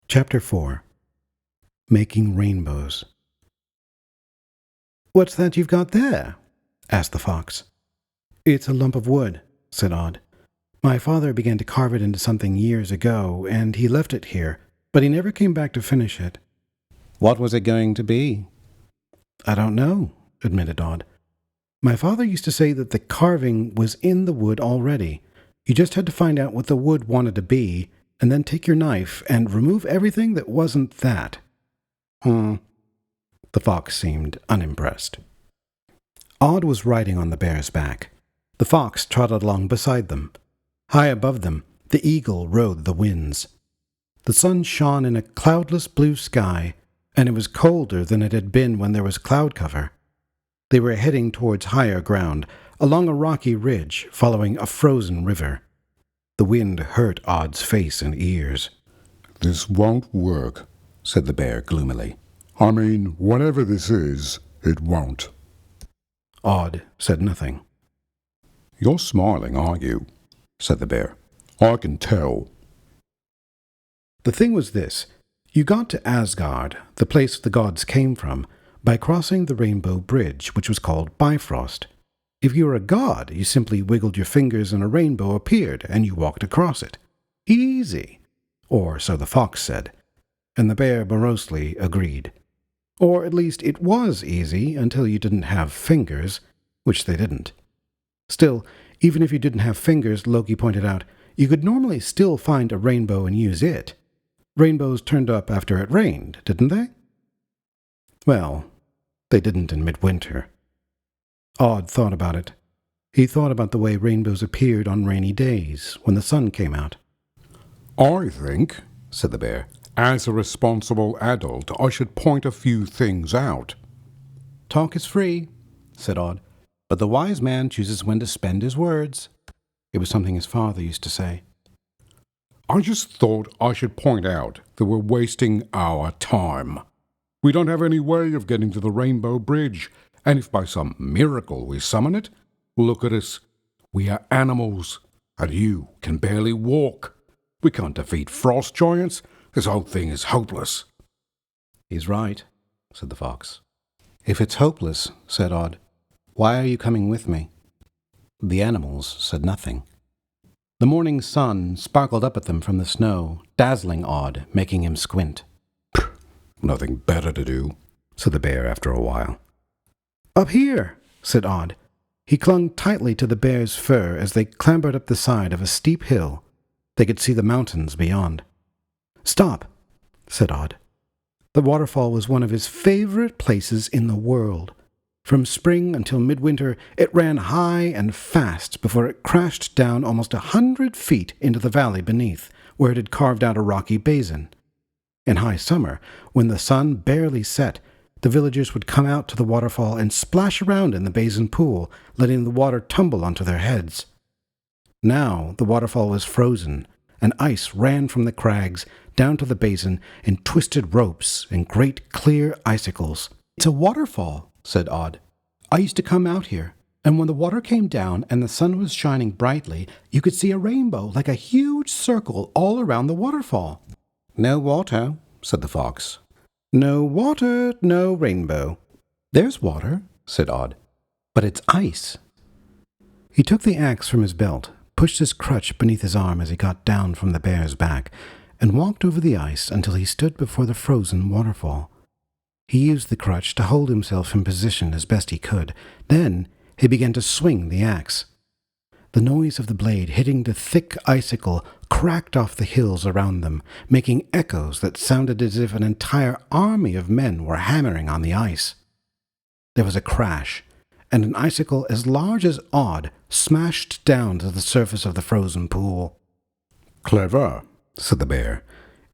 Chapter 4. Making Rainbows. "What's that you've got there?" asked the fox. "It's a lump of wood," said Odd. "My father began to carve it into something years ago, and he left it here, but he never came back to finish it." "What was it going to be?" "I don't know," admitted Odd. "My father used to say that the carving was in the wood already. You just had to find out what the wood wanted to be, and then take your knife and remove everything that wasn't that." The fox seemed unimpressed. Odd was riding on the bear's back. The fox trotted along beside them. High above them, the eagle rode the winds. The sun shone in a cloudless blue sky, and it was colder than it had been when there was cloud cover. They were heading towards higher ground, along a rocky ridge, following a frozen river. The wind hurt Odd's face and ears. "This won't work," said the bear gloomily. "I mean, whatever this is, it won't." Odd said nothing. "You're smiling, aren't you?" said the bear. "I can tell." The thing was this. You got to Asgard, the place the gods came from, by crossing the Rainbow Bridge, which was called Bifrost. If you were a god, you simply wiggled your fingers and a rainbow appeared, and you walked across it. Easy. Or so the fox said. And the bear morosely agreed. Or at least it was easy until you didn't have fingers, which they didn't. Still, even if you didn't have fingers, Loki pointed out, you could normally still find a rainbow and use it. Rainbows turned up after it rained, didn't they? Well, they didn't in midwinter. Odd thought about it. He thought about the way rainbows appeared on rainy days, when the sun came out. "I think," said the bear, "as a responsible adult, I should point a few things out." "Talk is free," said Odd, "but the wise man chooses when to spend his words." It was something his father used to say. "I just thought I should point out that we're wasting our time. We don't have any way of getting to the Rainbow Bridge, and if by some miracle we summon it, look at us. We are animals, and you can barely walk. We can't defeat frost giants. This whole thing is hopeless." "He's right," said the fox. "If it's hopeless," said Odd, "why are you coming with me?" The animals said nothing. The morning sun sparkled up at them from the snow, dazzling Odd, making him squint. "Nothing better to do," said the bear after a while. "Up here," said Odd. He clung tightly to the bear's fur as they clambered up the side of a steep hill. They could see the mountains beyond. "Stop," said Odd. The waterfall was one of his favorite places in the world. From spring until midwinter, it ran high and fast before it crashed down almost 100 feet into the valley beneath, where it had carved out a rocky basin. In high summer, when the sun barely set, the villagers would come out to the waterfall and splash around in the basin pool, letting the water tumble onto their heads. Now the waterfall was frozen, and ice ran from the crags down to the basin in twisted ropes and great clear icicles. "It's a waterfall," said Odd. "I used to come out here, and when the water came down and the sun was shining brightly, you could see a rainbow like a huge circle all around the waterfall." "No water," said the fox. "No water, no rainbow." "There's water," said Odd, "but it's ice." He took the axe from his belt, pushed his crutch beneath his arm as he got down from the bear's back, and walked over the ice until he stood before the frozen waterfall. He used the crutch to hold himself in position as best he could. Then he began to swing the axe. The noise of the blade hitting the thick icicle cracked off the hills around them, making echoes that sounded as if an entire army of men were hammering on the ice. There was a crash, and an icicle as large as Odd smashed down to the surface of the frozen pool. "Clever," said the bear,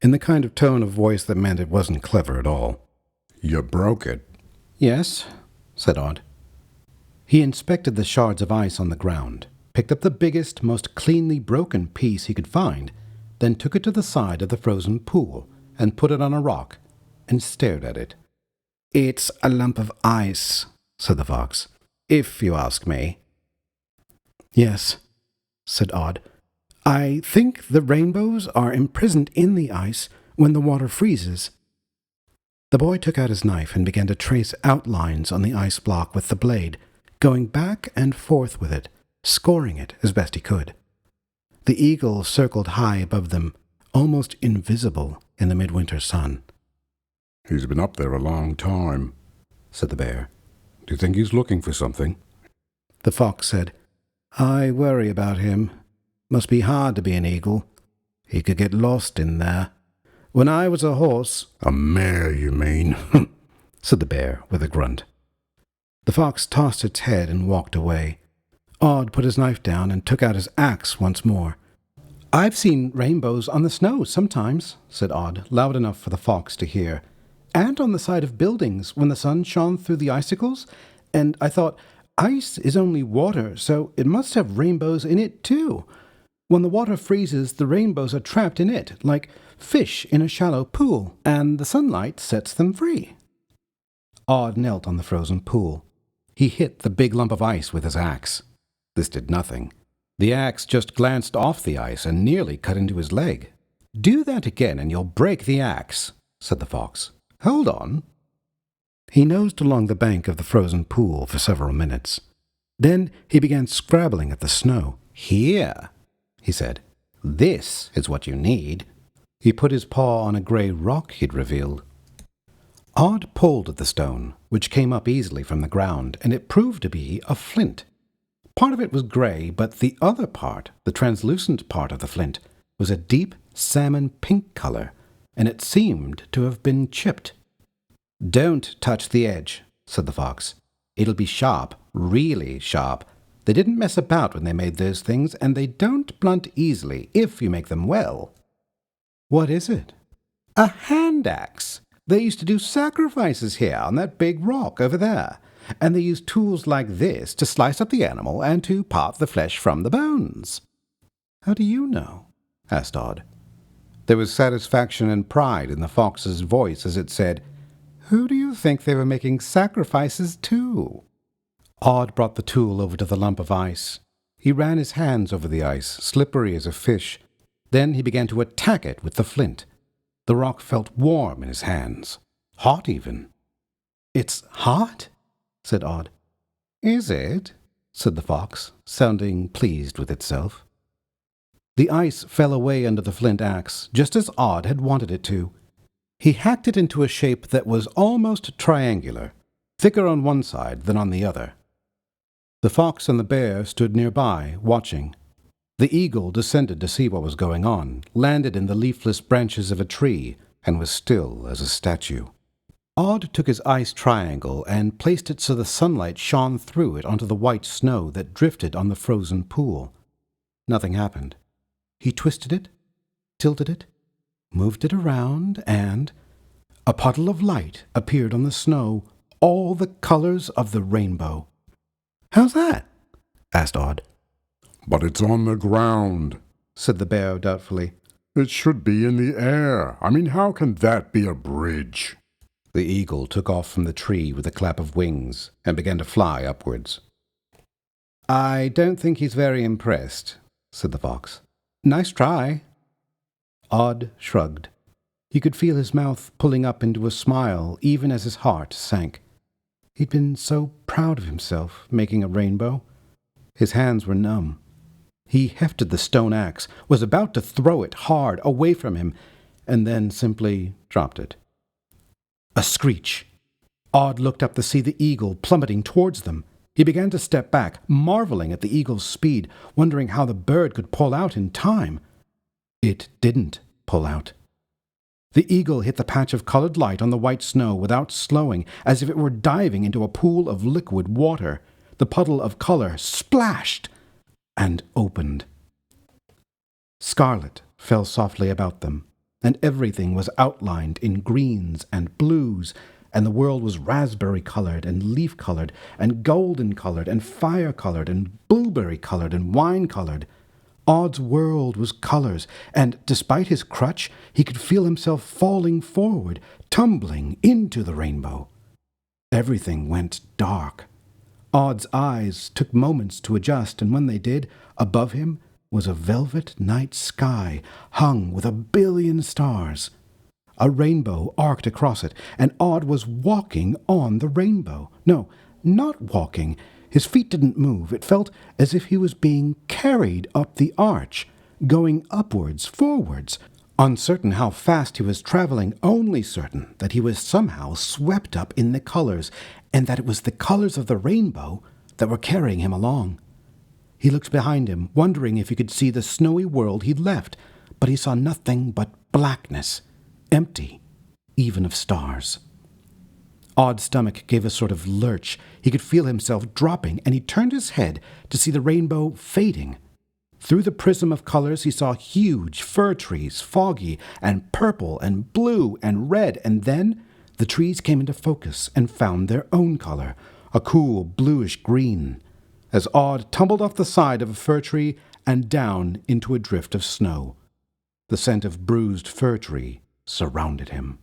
in the kind of tone of voice that meant it wasn't clever at all. "You broke it." "Yes," said Odd. He inspected the shards of ice on the ground, picked up the biggest, most cleanly broken piece he could find, then took it to the side of the frozen pool and put it on a rock and stared at it. "It's a lump of ice," said the fox, "if you ask me." "Yes," said Odd. "I think the rainbows are imprisoned in the ice, when the water freezes. The boy took out his knife and began to trace outlines on the ice block with the blade, going back and forth with it, scoring it as best he could. The eagle circled high above them, almost invisible in the midwinter sun. "He's been up there a long time," said the bear. "Do you think he's looking for something?" The fox said, "I worry about him. Must be hard to be an eagle. He could get lost in there. When I was a horse—" "A mare, you mean?" said the bear with a grunt. The fox tossed its head and walked away. Odd put his knife down and took out his axe once more. "I've seen rainbows on the snow sometimes," said Odd, loud enough for the fox to hear, "and on the side of buildings when the sun shone through the icicles, and I thought, ice is only water, so it must have rainbows in it too. When the water freezes, the rainbows are trapped in it, like fish in a shallow pool, and the sunlight sets them free." Odd knelt on the frozen pool. He hit the big lump of ice with his axe. This did nothing. The axe just glanced off the ice and nearly cut into his leg. "Do that again and you'll break the axe," said the fox. "Hold on." He nosed along the bank of the frozen pool for several minutes. Then he began scrabbling at the snow. "Here," he said. "This is what you need." He put his paw on a grey rock he'd revealed. Odd pulled at the stone, which came up easily from the ground, and it proved to be a flint. Part of it was grey, but the other part, the translucent part of the flint, was a deep salmon-pink color, and it seemed to have been chipped. "Don't touch the edge," said the fox. "It'll be sharp, really sharp. They didn't mess about when they made those things, and they don't blunt easily if you make them well." "What is it?" "A hand axe. They used to do sacrifices here on that big rock over there, and they used tools like this to slice up the animal and to part the flesh from the bones." "How do you know?" asked Odd. There was satisfaction and pride in the fox's voice as it said, "Who do you think they were making sacrifices to?" Odd brought the tool over to the lump of ice. He ran his hands over the ice, slippery as a fish. Then he began to attack it with the flint. The rock felt warm in his hands, hot even. "It's hot?" said Odd. "Is it?" said the fox, sounding pleased with itself. The ice fell away under the flint axe, just as Odd had wanted it to. He hacked it into a shape that was almost triangular, thicker on one side than on the other. The fox and the bear stood nearby, watching. The eagle descended to see what was going on, landed in the leafless branches of a tree, and was still as a statue. Odd took his ice triangle and placed it so the sunlight shone through it onto the white snow that drifted on the frozen pool. Nothing happened. He twisted it, tilted it, moved it around, and a puddle of light appeared on the snow, all the colors of the rainbow. "How's that?" asked Odd. "But it's on the ground," said the bear doubtfully. "It should be in the air. I mean, how can that be a bridge?" The eagle took off from the tree with a clap of wings and began to fly upwards. "I don't think he's very impressed," said the fox. "Nice try." Odd shrugged. He could feel his mouth pulling up into a smile even as his heart sank. He'd been so proud of himself making a rainbow. His hands were numb. He hefted the stone axe, was about to throw it hard away from him, and then simply dropped it. A screech. Odd looked up to see the eagle plummeting towards them. He began to step back, marveling at the eagle's speed, wondering how the bird could pull out in time. It didn't pull out. The eagle hit the patch of colored light on the white snow without slowing, as if it were diving into a pool of liquid water. The puddle of color splashed and opened. Scarlet fell softly about them, and everything was outlined in greens and blues, and the world was raspberry-colored and leaf-colored and golden-colored and fire-colored and blueberry-colored and wine-colored. Odd's world was colors, and despite his crutch, he could feel himself falling forward, tumbling into the rainbow. Everything went dark. Odd's eyes took moments to adjust, and when they did, above him was a velvet night sky hung with 1 billion stars. A rainbow arced across it, and Odd was walking on the rainbow. No, not walking. His feet didn't move. It felt as if he was being carried up the arch, going upwards, forwards, uncertain how fast he was traveling, only certain that he was somehow swept up in the colors, and that it was the colors of the rainbow that were carrying him along. He looked behind him, wondering if he could see the snowy world he'd left, but he saw nothing but blackness, empty, even of stars. Odd's stomach gave a sort of lurch. He could feel himself dropping, and he turned his head to see the rainbow fading. Through the prism of colors he saw huge fir trees, foggy and purple and blue and red, and then the trees came into focus and found their own color, a cool bluish green, as Odd tumbled off the side of a fir tree and down into a drift of snow. The scent of bruised fir tree surrounded him.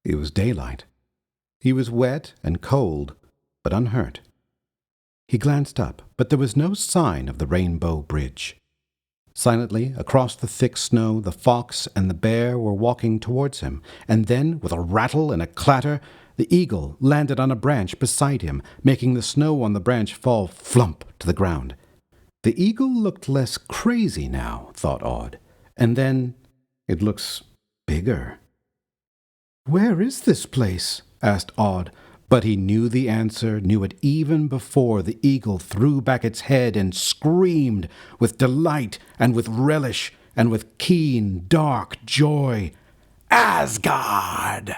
It was daylight. He was wet and cold, but unhurt. He glanced up, but there was no sign of the Rainbow Bridge. Silently, across the thick snow, the fox and the bear were walking towards him, and then, with a rattle and a clatter, the eagle landed on a branch beside him, making the snow on the branch fall flump to the ground. The eagle looked less crazy now, thought Odd, and then it looks bigger. "Where is this place?" asked Odd, but he knew the answer, knew it even before the eagle threw back its head and screamed with delight and with relish and with keen, dark joy. "Asgard!"